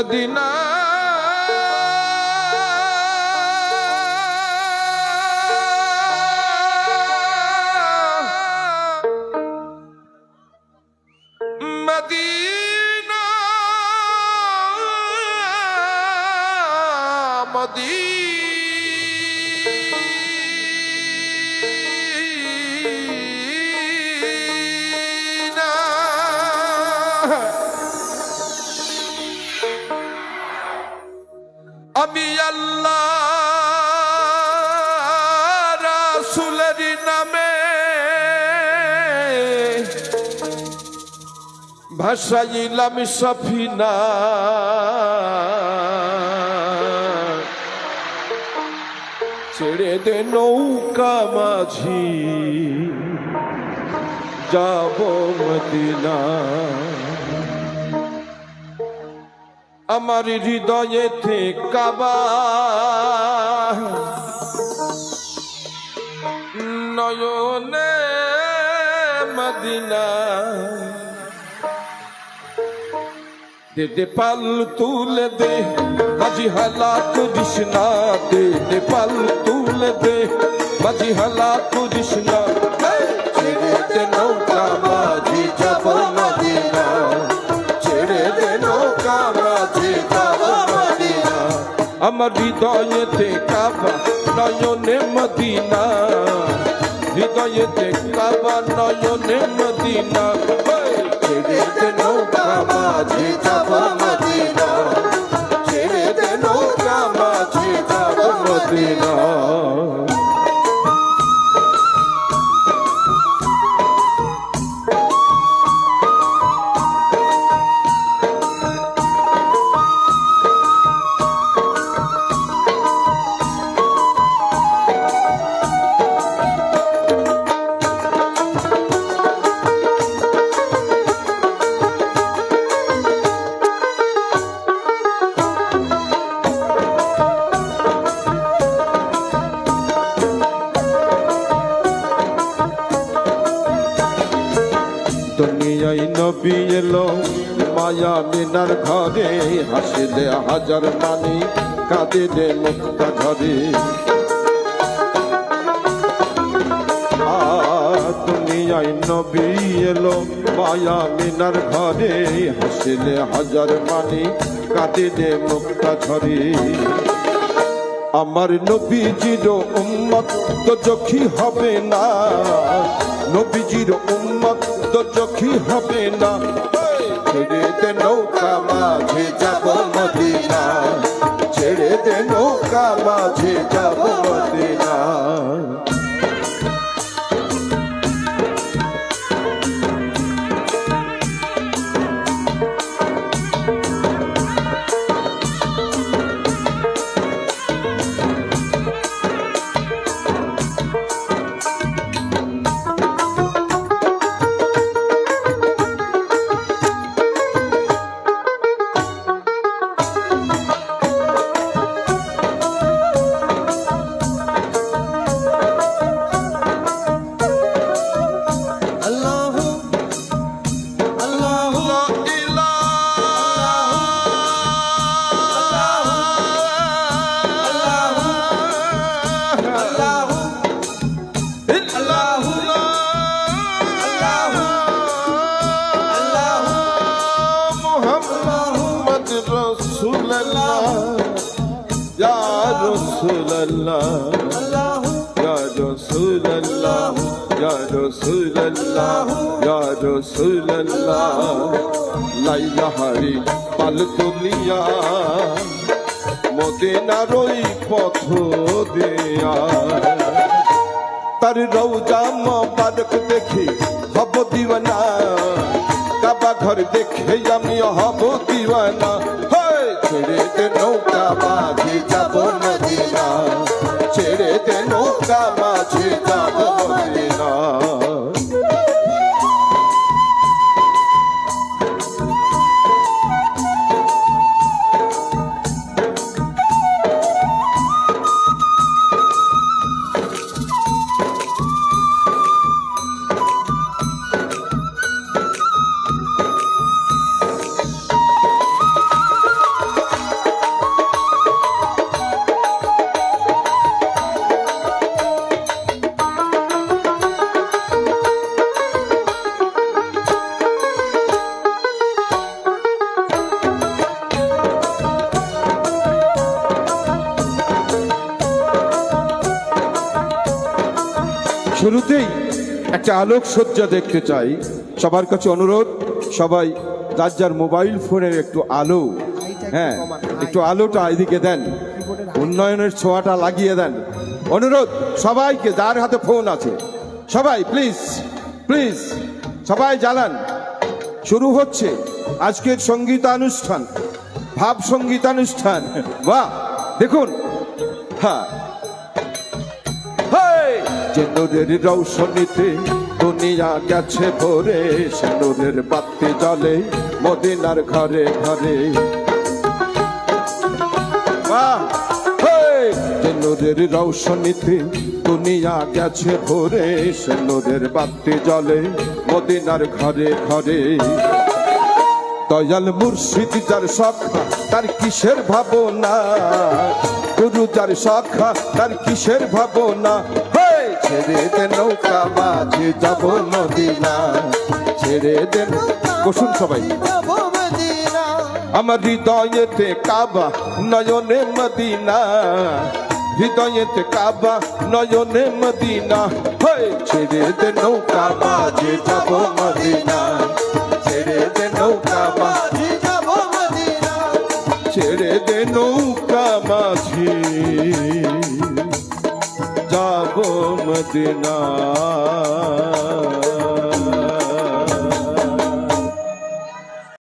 Medina Medina Medina আমি আল্লাহ রাসূলের নামে ভাসাইলাম সফিনা ছেড়ে দে নৌকা মাঝি যাব মদিনা আমার হৃদয়েতে কাবা নয়নে মদিনা দে দে পাল তুলে দে মাঝি হালাত কৃষ্ণা দে দে পাল তুলে দে মাঝি হালাত কৃষ্ণা ছেড়ে দে নৌকা মাঝি যাব মদিনা ছেড়ে দে নৌকা মাঝি যাব মদিনা আমার হৃদয়েতে কাবা নয়নে মদিনা হৃদয়েতে কাবা নয়নে মদিনা ছেড়ে দে নৌকা মাঝি যাব মদিনা ছেড়ে দে নৌকা মাঝি যাব মদিনা দুনিয়ায় নবী এলো মায়া মিনার ঘরে হাসিলে হাজার মানি কাঁদিলে মুক্তা ঘরে দুনিয়ায় নবী এলো মায়া মিনার ঘরে হাসিলে হাজার মানি কাঁদিলে মুক্তা ঝরে আমার নবীজির উম্মত তো চোখী হবে না নবীজির উম্মত তো চোখী হবে না ছেড়ে দে নৌকা মাঝে যাব মদিনা ছেড়ে দে নৌকা মাঝে যাব Medina Ya Rasulallah, Ya Rasulallah, Ya Rasulallah, Ya Rasulallah, Laila hari pal tuliya, Modinar oi potho diya, tar rauja mubarak dekhi hobo diwana, Kaaba ghar dekhe ami hobo diwana. ছেড়ে দে নৌকা মাঝি যাব মদিনা ছেড়ে দে নৌকা মাঝি যাব মদিনা শুরুতেই একটা আলোকসজ্জা দেখতে চাই। সবার কাছে অনুরোধ, সবাই যার যার মোবাইল ফোনের একটু আলো, হ্যাঁ একটু আলোটা এদিকে দেন, উন্নয়নের ছোঁয়াটা লাগিয়ে দেন। অনুরোধ সবাইকে, যার হাতে ফোন আছে সবাই প্লিজ প্লিজ সবাই জ্বালান। শুরু হচ্ছে আজকের সঙ্গীতানুষ্ঠান, ভাব সঙ্গীতানুষ্ঠান। বাহ দেখুন, হ্যাঁ যে নূরের রৌশনীতে দুনিয়া গেছে ভরে, সে নূরের বাতি জ্বলে মদিনার ঘরে ঘরে। বাহ, যে নূরের রৌশনীতে দুনিয়া গেছে ভরে, সে নূরের বাতি জ্বলে মদিনার ঘরে ঘরে। দয়াল মুর্শিদ যার সখা তার কিসের ভাবনা, গুরু যার সখা তার কিসের ভাবনা। ছেড়ে দে নৌকা মাঝে যাব মদিনা, ছেড়ে দে। বসুন সবাই। আমার হৃদয়েতে কাবা নয়নে মদিনা, হৃদয়েতে কাবা নয়নে মদিনা। ছেড়ে দে নৌকা মাঝে যাব মদিনা, ছেড়ে দে নৌকা মাঝে যাব মদিনা, ছেড়ে দে নৌকা মাঝে যাব মদিনা।